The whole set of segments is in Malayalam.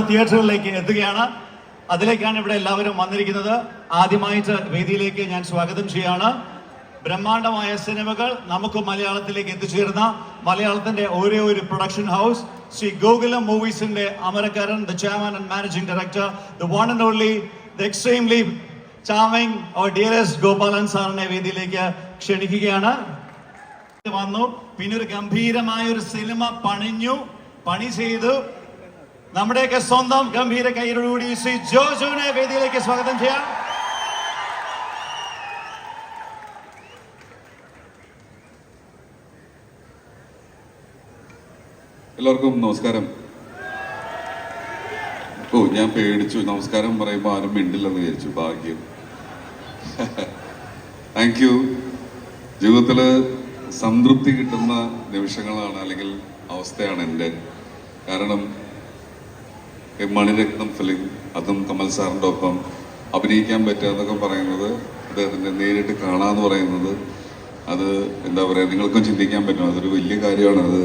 തിയേറ്ററുകളിലേക്ക് എത്തുകയാണ്. അതിലേക്കാണ് ഇവിടെ എല്ലാവരും വന്നിരിക്കുന്നത്. ആദ്യമായിട്ട് വേദിയിലേക്ക് ഞാൻ സ്വാഗതം ചെയ്യാണ്. ബ്രഹ്മാണ്ഡമായ സിനിമകൾ നമുക്ക് മലയാളത്തിലേക്ക് എത്തിച്ചേർന്ന മലയാളത്തിന്റെ ഒരേ ഒരു പ്രൊഡക്ഷൻ ഹൗസ് ശ്രീ ഗോകുലം മൂവീസിന്റെ അമരക്കാരൻ, the chairman and managing director, the one and only, the extremely charming or dearest Gopalan സാറിനെ വേദിയിലേക്ക് ക്ഷണിക്കുകയാണ്. വന്നു, പിന്നെ ഒരു ഗംഭീരമായ ഒരു സിനിമ പണി ചെയ്തു. നമ്മുടെയൊക്കെ സ്വന്തം ഗംഭീര കൈയോടുകൂടി ശ്രീ ജോജുവിനെ വേദിയിലേക്ക് സ്വാഗതം ചെയ്യാം. എല്ലാവർക്കും നമസ്കാരം. ഞാൻ പേടിച്ചു, നമസ്കാരം പറയുമ്പോൾ ആരും മിണ്ടില്ലെന്ന് വിചാരിച്ചു. ഭാഗ്യം. Thank you. ജീവിതത്തിൽ സംതൃപ്തി കിട്ടുന്ന നിമിഷങ്ങളാണ്, അല്ലെങ്കിൽ അവസ്ഥയാണ് എൻ്റെ. കാരണം മണിരത്നം ഫിലിം, അതും കമൽ സാറിൻ്റെ ഒപ്പം അഭിനയിക്കാൻ പറ്റുക എന്നൊക്കെ പറയുന്നത്, അദ്ദേഹത്തിൻ്റെ നേരിട്ട് കാണാന്ന് പറയുന്നത്, അത് എന്താ പറയുക, നിങ്ങൾക്കും ചിന്തിക്കാൻ പറ്റും, അതൊരു വലിയ കാര്യമാണ്. അത്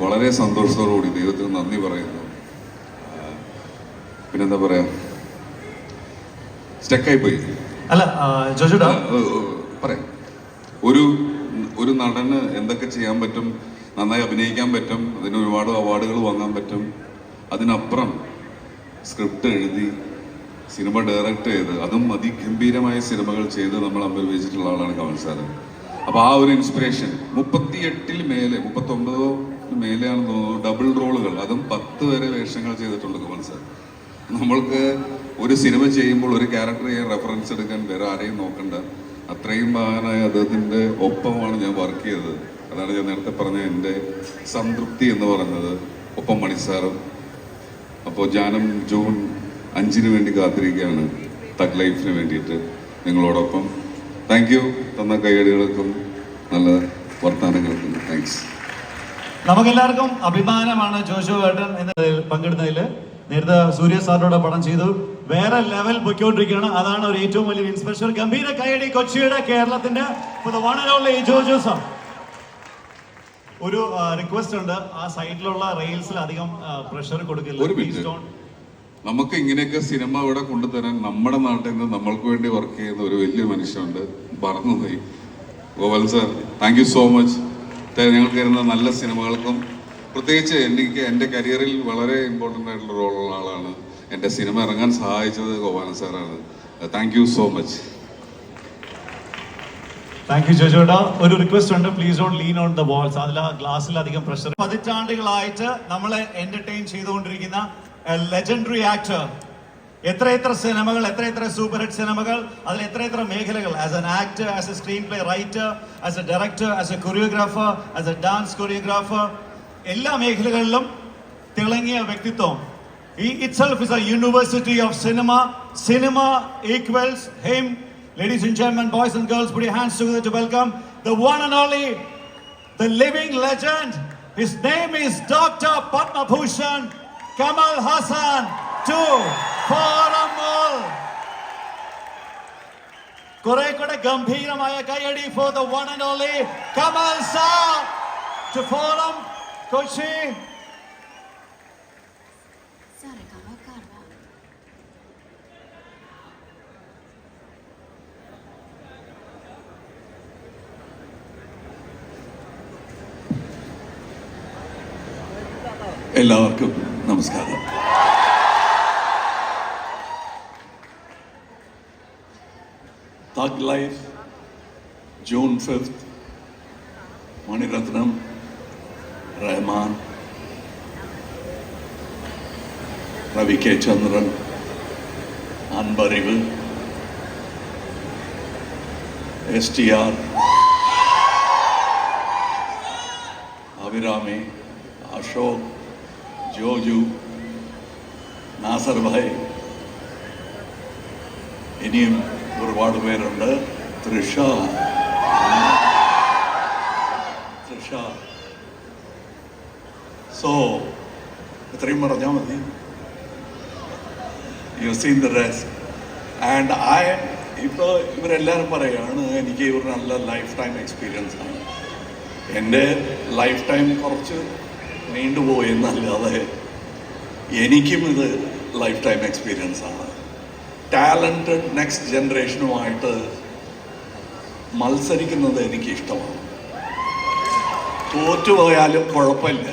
വളരെ സന്തോഷത്തോടുകൂടി ദൈവത്തിന് നന്ദി പറയുന്നു. പിന്നെന്താ പറയാ, സ്റ്റക്കായി പോയി. അല്ല ജോജുടാ പറയാം, ഒരു നടന് എന്തൊക്കെ ചെയ്യാൻ പറ്റും, നന്നായി അഭിനയിക്കാൻ പറ്റും, അതിന് ഒരുപാട് അവാർഡുകൾ വാങ്ങാൻ പറ്റും. അതിനപ്പുറം സ്ക്രിപ്റ്റ് എഴുതി സിനിമ ഡയറക്റ്റ് ചെയ്ത്, അതും അതിഗംഭീരമായ സിനിമകൾ ചെയ്ത് നമ്മൾ അഭിനയിച്ചിട്ടുള്ള ആളാണ് കമൽ സാറ്. അപ്പോൾ ആ ഒരു ഇൻസ്പിറേഷൻ 38 മേലെ 39 മേലെയാണെന്ന് തോന്നുന്നു ഡബിൾ റോളുകൾ, അതും 10 വരെ വേഷങ്ങൾ ചെയ്തിട്ടുണ്ട് കമൽ സാർ. നമ്മൾക്ക് ഒരു സിനിമ ചെയ്യുമ്പോൾ ഒരു ക്യാരക്ടർ ചെയ്യാൻ റെഫറൻസ് എടുക്കാൻ വേറെ ആരെയും നോക്കണ്ട, അത്രയും മഹാനായ അദ്ദേഹത്തിൻ്റെ ഒപ്പമാണ് ഞാൻ വർക്ക് ചെയ്തത്. അതാണ് ഞാൻ നേരത്തെ പറഞ്ഞ എൻ്റെ സംതൃപ്തി എന്ന് പറഞ്ഞത്. ഒപ്പം മണിസാറും. അപ്പോൾ ജാനം ജൂൺ 5 വേണ്ടി കാത്തിരിക്കുകയാണ്, തഗ് ലൈഫിന് വേണ്ടിയിട്ട് നിങ്ങളോടൊപ്പം. Thank you. തന്ന കൈയടികൾക്കും നല്ല വർത്തമാനങ്ങൾക്കും താങ്ക്സ്. നമുക്കെല്ലാവർക്കും അഭിമാനമാണ് ജോജു ഏട്ടൻ എന്നതിൽ പങ്കെടുത്തതിൽ. നേരത്തെ സൂര്യ സാറിനോട് പടം ചെയ്തു, വേറെ ലെവൽ പൊയ്ക്കൊണ്ടിരിക്കുകയാണ്. അതാണ് ഒരു ഏറ്റവും വലിയ ഇൻസ്പിറേഷൻ. ഗംഭീര കൈയടി കൊച്ചിയുടെ, കേരളത്തിന്റെ ജോജു സാർ. ഒരു റിക്വസ്റ്റ് ഉണ്ട്, ആ സൈഡിലുള്ള റെയിൽസിൽ അധികം പ്രഷർ കൊടുക്കില്ല. നമുക്ക് ഇങ്ങനെയൊക്കെ സിനിമ ഇവിടെ കൊണ്ടുതരാൻ നമ്മുടെ നാട്ടിൽ നിന്ന് നമ്മൾക്ക് വേണ്ടി വർക്ക് ചെയ്യുന്ന ഒരു വലിയ മനുഷ്യനുണ്ട്, മറന്നുപോയി. Gopal sir, thank you so much. ഞങ്ങൾക്ക് തരുന്ന നല്ല സിനിമകൾക്കും, പ്രത്യേകിച്ച് എനിക്ക് എൻ്റെ കരിയറിൽ വളരെ ഇമ്പോർട്ടൻ്റ് ആയിട്ടുള്ള റോളുള്ള ആളാണ്. എൻ്റെ സിനിമ ഇറങ്ങാൻ സഹായിച്ചത് ഗോപാലൻ സാറാണ്. Thank you so much. Thank you ജോജോടാ. ഒരു റിക്വസ്റ്റ് ഉണ്ട്, please don't lean on the walls. അതിൽ ഗ്ലാസ്സിൽ അധികം പ്രഷർ. പതിറ്റാണ്ടുകളായിട്ട് നമ്മളെ എന്റർടൈൻ ചെയ്തുകൊണ്ടിരിക്കുന്ന ലെജൻഡറി ആക്ടർ. എത്ര സിനിമകൾ, എത്ര സൂപ്പർ ഹിറ്റ് സിനിമകൾ, അതിൽ എത്ര മേഖലകൾ. As an actor, as A screen play writer, as A director, as A choreographer, as A dance choreographer, എല്ലാ മേഖലകളിലും തിളങ്ങിയ വ്യക്തിത്വം. He itself is a university of cinema. Cinema equals him. Ladies and gentlemen, boys and girls, put your hands together to welcome the one and only, the living legend. His name is Dr. Padma Bhushan Kamal Haasan to Forum Mall. Kore gambhiramaya kayadi for the one and only Kamal Sir to Forum Kochi. എല്ലാവർക്കും നമസ്കാരം. Thug life June 5, Mani Ratnam, Rahman, Ravi K Chandran, Anbariv, STR, Abhirami, Ashok, Joju, Nassar ഭായ്, ഇനിയും ഒരുപാട് പേരുണ്ട്. തൃഷ. സോ ഇത്രയും പറഞ്ഞാൽ മതി. You seen the rest. And ഇപ്പോൾ ഇവരെല്ലാവരും പറയുകയാണ് എനിക്ക് ഒരു നല്ല ലൈഫ് ടൈം എക്സ്പീരിയൻസ് ആണ്. എൻ്റെ ലൈഫ് ടൈം കുറച്ച് നീണ്ടുപോയി എന്നല്ലാതെ എനിക്കും ഇത് ലൈഫ് ടൈം എക്സ്പീരിയൻസ് ആണ്. ടാലൻറ്റഡ് നെക്സ്റ്റ് ജനറേഷനുമായിട്ട് മത്സരിക്കുന്നത് എനിക്ക് ഇഷ്ടമാണ്. തോറ്റുപോയാലും കുഴപ്പമില്ല.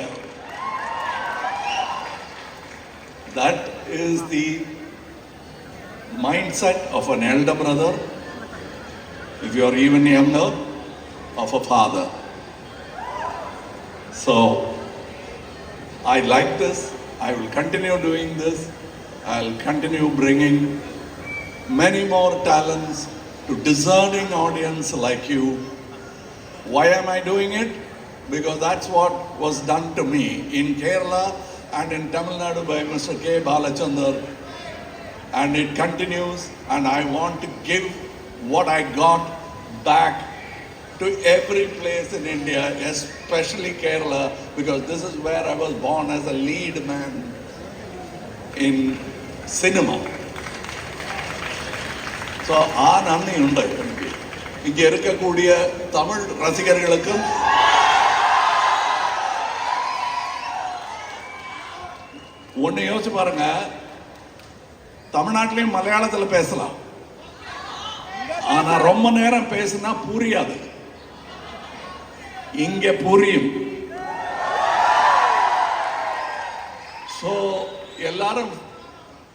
That is the mindset of an elder brother, if you are even younger, of a father. So I like this. I will continue doing this. I'll continue bringing many more talents to discerning audience like you. Why am I doing it? Because that's what was done to me in Kerala and in Tamil Nadu by Mr. K. Balachandar. And it continues, and I want to give what I got back to every place in India, especially Kerala, because this is where I was born as a lead man in cinema. So, ആ നന്ദിയുണ്ട് എനിക്ക്. ഇങ്ങ இருக்கக்கூடிய தமிழ் ரசிகர்களுக்கும் ஒன்று யோசிச்சு பாருங்க, தமிழ்நாட்டிலையும் மலையாளத்தில் பேசலாம், ஆனா ரொம்ப நேரம் பேசினா புரியாது. இங்க புரியும். ஸோ எல்லாரும்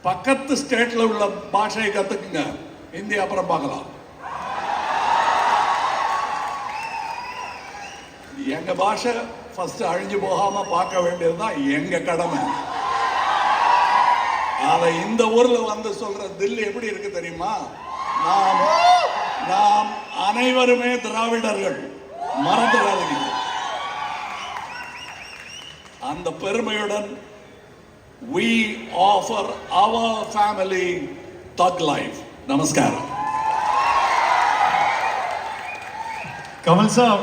பக்கத்து ஸ்டேட்ல உள்ள பாஷையை கத்துக்குங்க. ஹிந்தி அப்புறம் பார்க்கலாம். எங்க பாஷை ஃபர்ஸ்ட் அழிஞ்சு போகாம பார்க்க வேண்டியதுதான் எங்க கடமை. அதை இந்த ஊர்ல வந்து சொல்ற தில்லி எப்படி இருக்கு தெரியுமா? நாம் அனைவருமே திராவிடர்கள், மறந்துடாதீங்க. அந்த பெருமையுடன் we offer our family Thug Life. Namaskaram. Kamal sir,